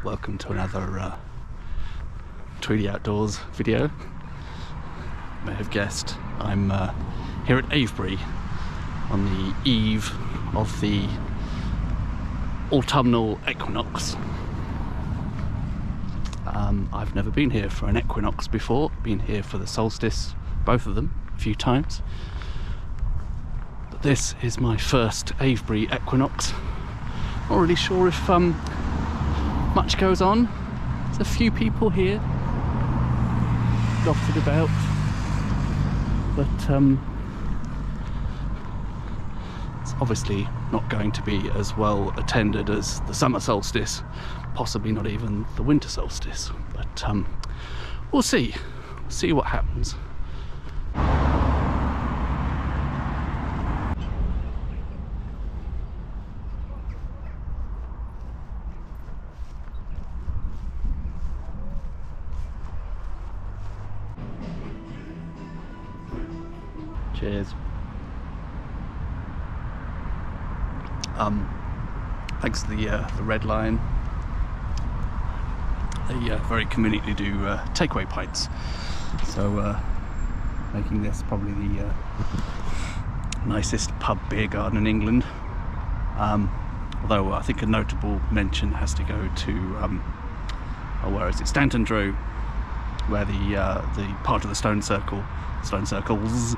welcome to another Tweedy Outdoors video. You may have guessed I'm here at Avebury on the eve of the autumnal equinox. I've never been here for an equinox before, been here for the solstice, both of them, a few times. But this is my first Avebury equinox. Not really sure if much goes on. There's a few people here dotted about, but it's obviously not going to be as well attended as the summer solstice, possibly not even the winter solstice, but we'll see what happens. Cheers. Thanks to the Red Lion. They very conveniently do takeaway pints, so making this probably the nicest pub beer garden in England. Although I think a notable mention has to go to where is it? Stanton Drew, where the part of the Stone Circles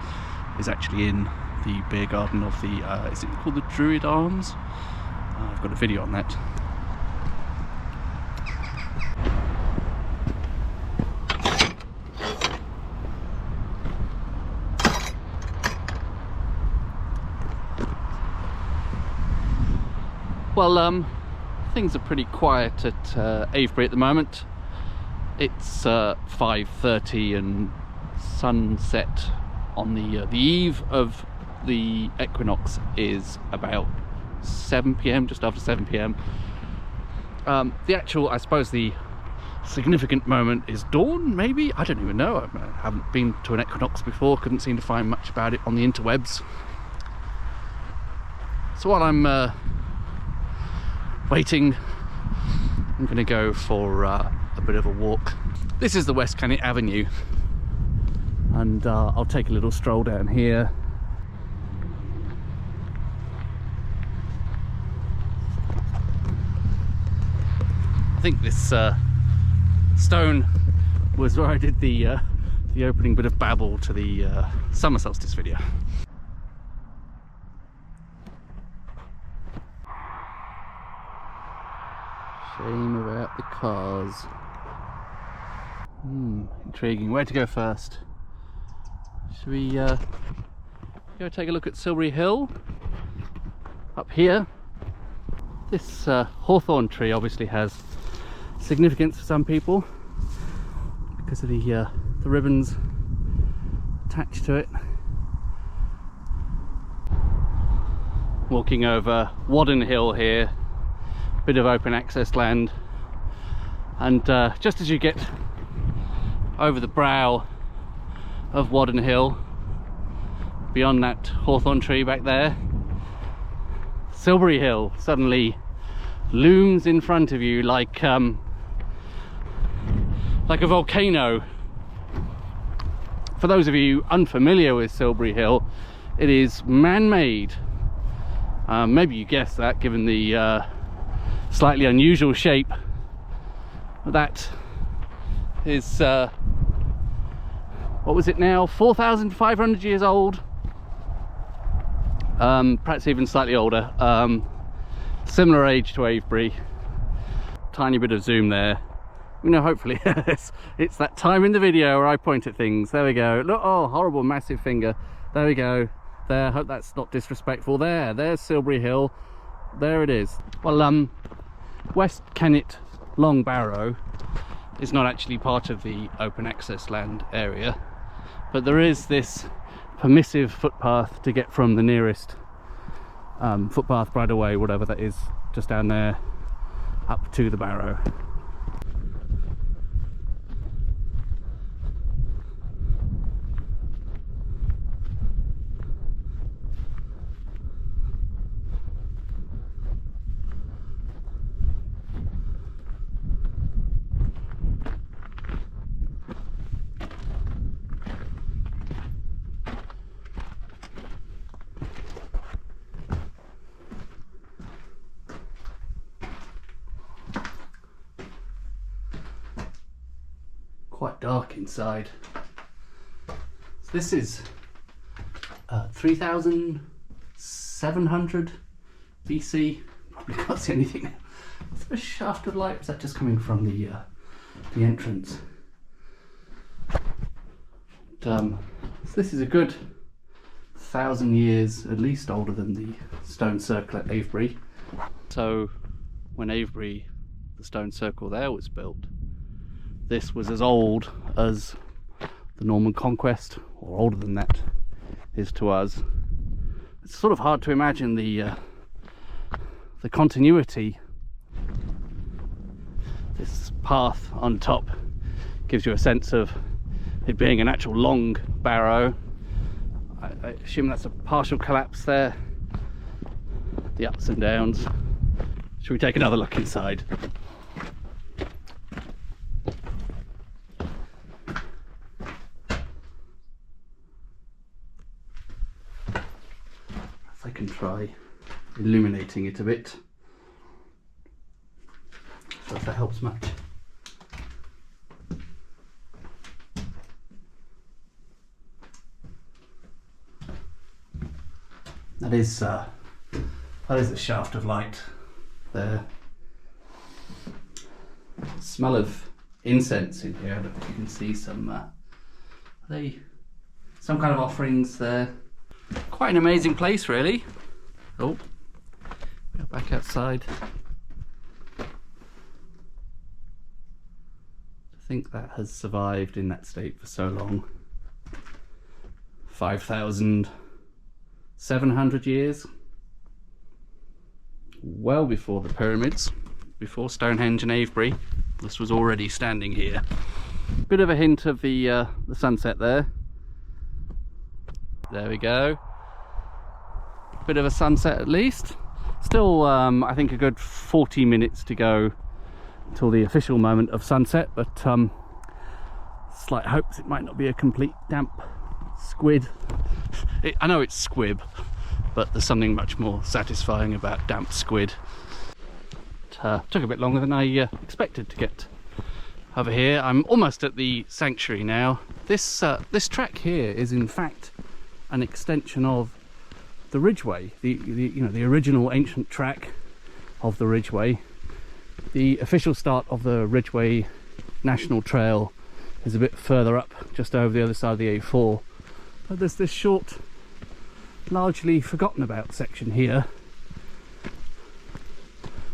is actually in the beer garden of the is it called the Druid Arms? I've got a video on that. Well, things are pretty quiet at Avebury at the moment. It's 5:30 and sunset on the eve of the equinox is about 7 p.m, just after 7 p.m. The actual, I suppose, the significant moment is dawn, maybe? I don't even know. I haven't been to an equinox before, couldn't seem to find much about it on the interwebs. So while I'm waiting, I'm going to go for a bit of a walk. This is the West Kennet Avenue, and I'll take a little stroll down here. I think this stone was where I did the opening bit of babble to the summer solstice video. Shame about the cars. Intriguing. Where to go first? Should we go take a look at Silbury Hill? Up here. This hawthorn tree obviously has significance for some people because of the ribbons attached to it. Walking over Wadden Hill here, bit of open access land, and just as you get over the brow of Wadden Hill, beyond that hawthorn tree back there, Silbury Hill suddenly looms in front of you like a volcano. For those of you unfamiliar with Silbury Hill, it is man-made. Maybe you guessed that given the slightly unusual shape. That is what was it now? 4,500 years old. Perhaps even slightly older. Similar age to Avebury. Tiny bit of zoom there. You know, hopefully it's that time in the video where I point at things. There we go. Look, oh, horrible massive finger. There we go. There, hope that's not disrespectful. There's Silbury Hill. There it is. Well, West Kennet Long Barrow is not actually part of the open access land area, but there is this permissive footpath to get from the nearest footpath, bridleway, whatever that is, just down there up to the barrow. quite dark inside. So this is 3700 BC. Probably can't see anything. Is there a shaft of light? Is that just coming from the entrance? So this is a good 1,000 years at least older than the stone circle at Avebury. So when Avebury, the stone circle there, was built, this was as old as the Norman conquest, or older than that is to us. It's sort of hard to imagine the continuity. This path on top gives you a sense of it being an actual long barrow. I assume that's a partial collapse there, the ups and downs. Should we take another look inside? If I can try illuminating it a bit. So if that helps much. That is a shaft of light there. Smell of incense in here. I don't know if you can see some kind of offerings there. Quite an amazing place, really. Oh, go back outside. I think that has survived in that state for so long. 5,700 years. Well before the pyramids, before Stonehenge and Avebury, this was already standing here. Bit of a hint of the sunset there. There we go. Bit of a sunset at least. Still, I think a good 40 minutes to go until the official moment of sunset, but slight hopes it might not be a complete damp squid. I know it's squib, but there's something much more satisfying about damp squid. It took a bit longer than I expected to get over here. I'm almost at the sanctuary now. This track here is in fact an extension of the Ridgeway, the original ancient track of the Ridgeway. The official start of the Ridgeway National Trail is a bit further up, just over the other side of the A4. But there's this short, largely forgotten about section here,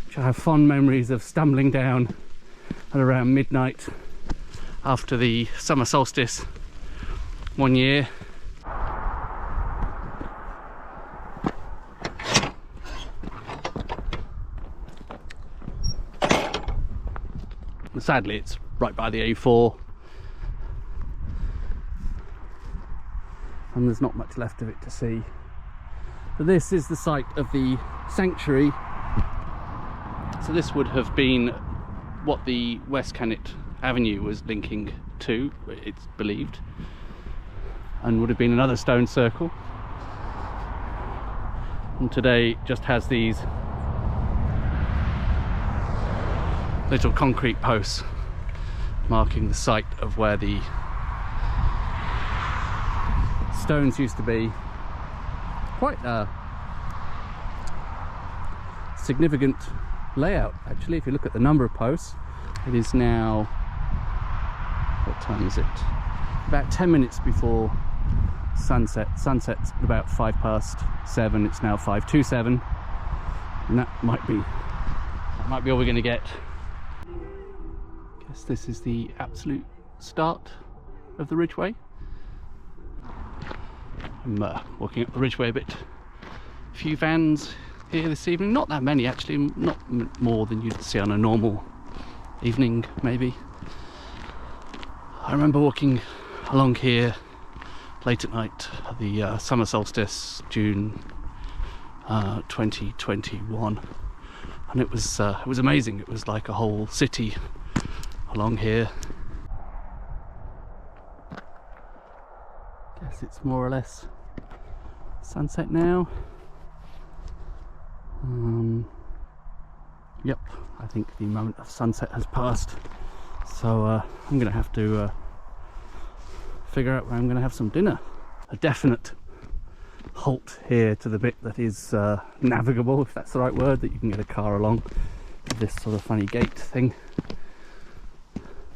which I have fond memories of stumbling down at around midnight after the summer solstice one year. Sadly, it's right by the A4, and there's not much left of it to see. But this is the site of the sanctuary. So this would have been what the West Kennet Avenue was linking to, it's believed, and would have been another stone circle. And today it just has these little concrete posts marking the site of where the stones used to be. Quite a significant layout actually. If you look at the number of posts, it is now, what time is it? About 10 minutes before sunset. Sunset's at about 7:05. It's now 5:27, and that might be all we're going to get. Guess this is the absolute start of the Ridgeway. I'm walking up the Ridgeway a bit. A few vans here this evening, not that many actually, not more than you'd see on a normal evening maybe. I remember walking along here late at night, the summer solstice, June 2021, and it was amazing. It was like a whole city along here. Guess it's more or less sunset now. Yep, I think the moment of sunset has passed, so I'm gonna have to figure out where I'm going to have some dinner. A definite halt here to the bit that is navigable, if that's the right word, that you can get a car along with this sort of funny gate thing.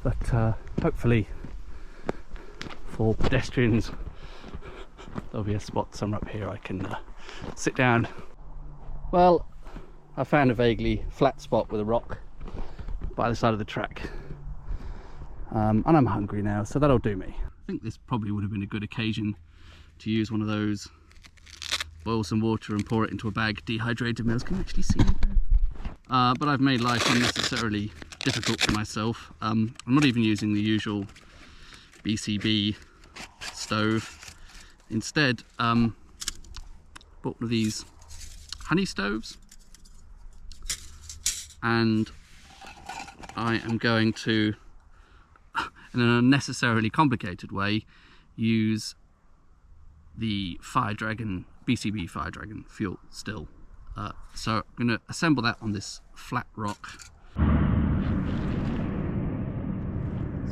But hopefully for pedestrians there'll be a spot somewhere up here I can sit down. Well, I found a vaguely flat spot with a rock by the side of the track, and I'm hungry now, so that'll do me. I think this probably would have been a good occasion to use one of those boil some water and pour it into a bag dehydrated meals. Can you actually see me? But I've made life unnecessarily difficult for myself. I'm not even using the usual BCB stove. Instead, bought one of these honey stoves, and I am going to, in an unnecessarily complicated way, use the Fire Dragon, BCB Fire Dragon fuel still. So I'm going to assemble that on this flat rock.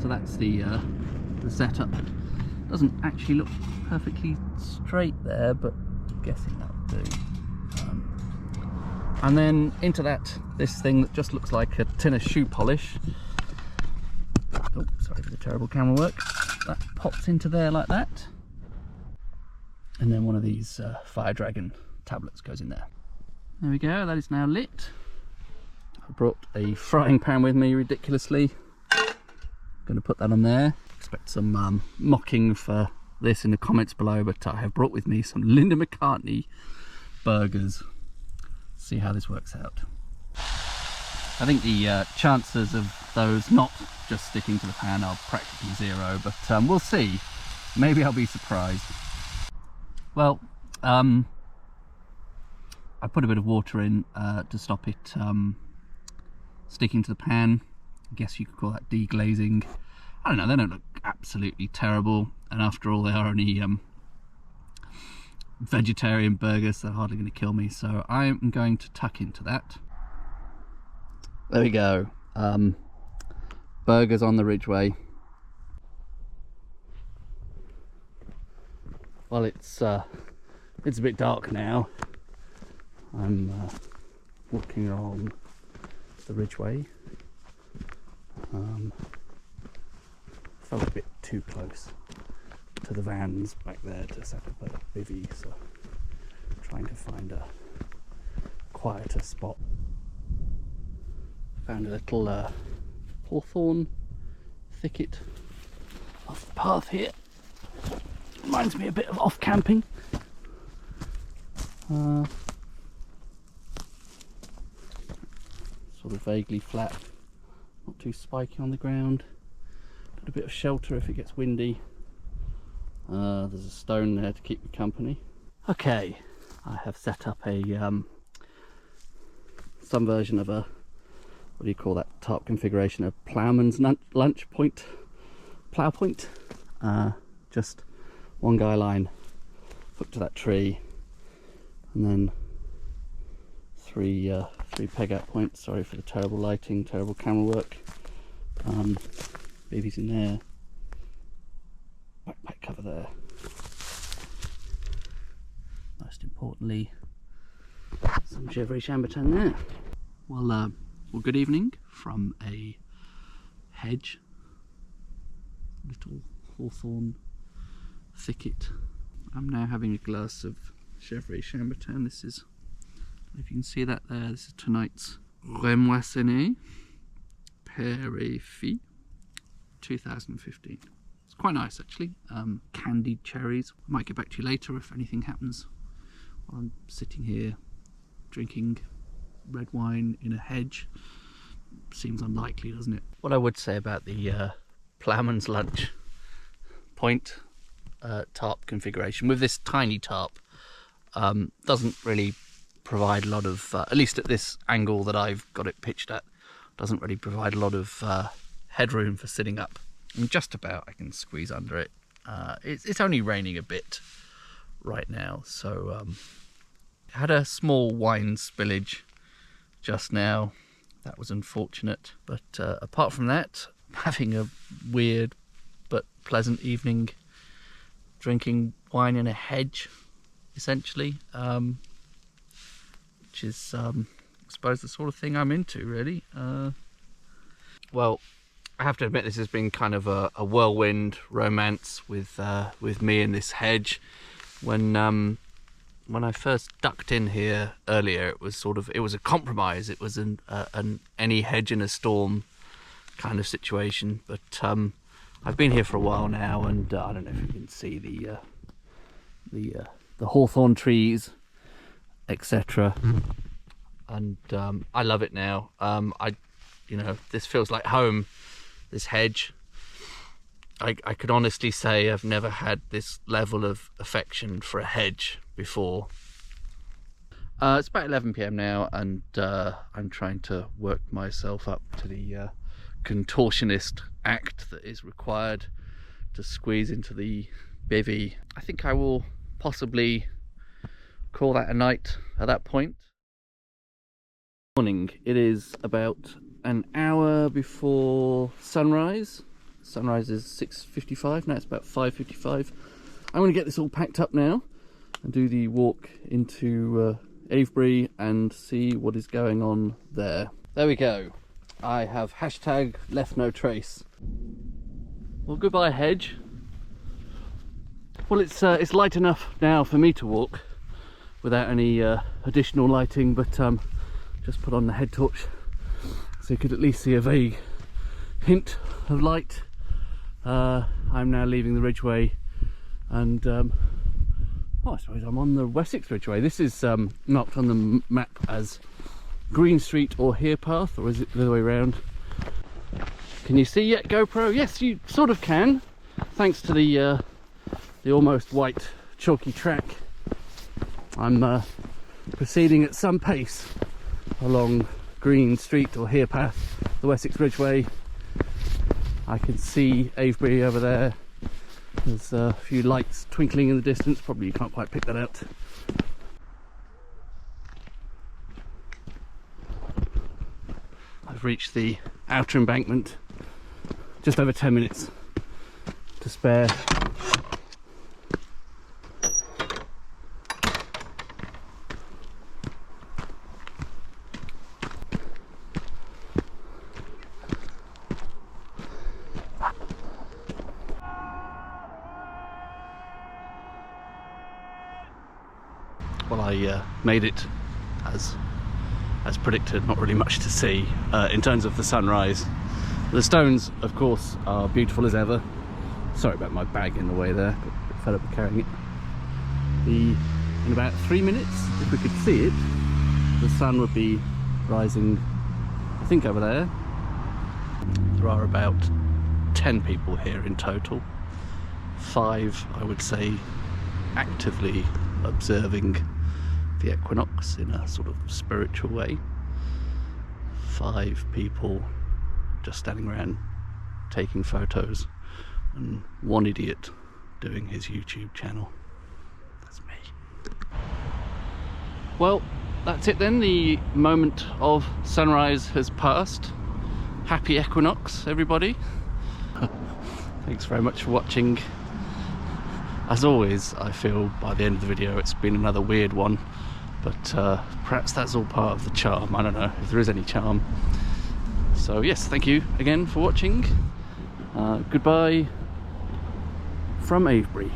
So that's the setup. Doesn't actually look perfectly straight there, but I'm guessing that'll do. And then into that, this thing that just looks like a tin of shoe polish. Oh, sorry for the terrible camera work. That pops into there like that. And then one of these Fire Dragon tablets goes in there. There we go, that is now lit. I brought a frying pan with me, ridiculously. Going to put that on there. Expect some mocking for this in the comments below, but I have brought with me some Linda McCartney burgers. See how this works out. I think the chances of those not just sticking to the pan are practically zero, but we'll see. Maybe I'll be surprised. Well, I put a bit of water in to stop it sticking to the pan. I guess you could call that deglazing. I don't know, they don't look absolutely terrible, and after all they are only vegetarian burgers, so they're hardly going to kill me, so I'm going to tuck into that. There we go. Burgers on the Ridgeway. Well, it's a bit dark now. I'm walking along the Ridgeway. Felt a bit too close to the vans back there to set up a bivvy, so I'm trying to find a quieter spot. Found a little hawthorn thicket off the path here. Reminds me a bit of off camping. Sort of vaguely flat, not too spiky on the ground. Got a bit of shelter if it gets windy. There's a stone there to keep me company. Okay, I have set up a some version of a, what do you call that Tarp configuration, a Ploughman's lunch point, plough point. Just one guy line hooked to that tree, and then three peg out points. Sorry for the terrible lighting, terrible camera work. Baby's in there, backpack cover there. Most importantly, some Gevrey Chambertin there. Well, good evening from a hedge, little hawthorn thicket. I'm now having a glass of Gevrey Chambertin. This is, if you can see that there, this is tonight's Remoissenet Pere 2015. It's quite nice actually. Candied cherries. I might get back to you later if anything happens while I'm sitting here drinking red wine in a hedge. Seems unlikely, doesn't it? What I would say about the Ploughman's lunch point tarp configuration with this tiny tarp, doesn't really provide a lot of, at least at this angle that I've got it pitched at, doesn't really provide a lot of headroom for sitting up. I mean, just about I can squeeze under it. It's only raining a bit right now, so had a small wine spillage just now. That was unfortunate, but apart from that, having a weird but pleasant evening drinking wine in a hedge, essentially, which is, I suppose, the sort of thing I'm into, really. Well, I have to admit, this has been kind of a whirlwind romance with me and this hedge. When I first ducked in here earlier, it was a compromise. It was an any hedge in a storm kind of situation. But I've been here for a while now, and I don't know if you can see the hawthorn trees, etc. And I love it now. This feels like home. This hedge. I could honestly say I've never had this level of affection for a hedge before. It's about 11 PM now, and I'm trying to work myself up to the contortionist act that is required to squeeze into the bivvy. I think I will possibly call that a night at that point. Morning. It is about an hour before sunrise. Sunrise is 6:55. Now it's about 5:55. I'm going to get this all packed up now and do the walk into Avebury and see what is going on there. There we go. I have hashtag left no trace. Well, goodbye hedge. Well, it's light enough now for me to walk without any additional lighting, but just put on the head torch so you could at least see a vague hint of light. I'm now leaving the Ridgeway, and I suppose I'm on the Wessex Ridgeway. This is marked on the map as Green Street or Here Path, or is it the other way around? Can you see yet, GoPro? Yes, you sort of can, thanks to the almost white chalky track. I'm proceeding at some pace along Green Street or Here Path, the Wessex Ridgeway. I can see Avebury over there. There's a few lights twinkling in the distance. Probably you can't quite pick that out. I've reached the outer embankment. Just over 10 minutes to spare. Well, I made it as predicted. Not really much to see in terms of the sunrise. The stones, of course, are beautiful as ever. Sorry about my bag in the way there, got a bit fed up with carrying it. In about 3 minutes, if we could see it, the sun would be rising, I think, over there. There are about 10 people here in total. 5, I would say, actively observing the equinox in a sort of spiritual way. 5 people just standing around taking photos, and 1 idiot doing his YouTube channel. That's me. Well, that's it then. The moment of sunrise has passed. Happy equinox, everybody. Thanks very much for watching. As always, I feel by the end of the video it's been another weird one, but perhaps that's all part of the charm. I don't know if there is any charm. So yes, thank you again for watching. Goodbye from Avebury.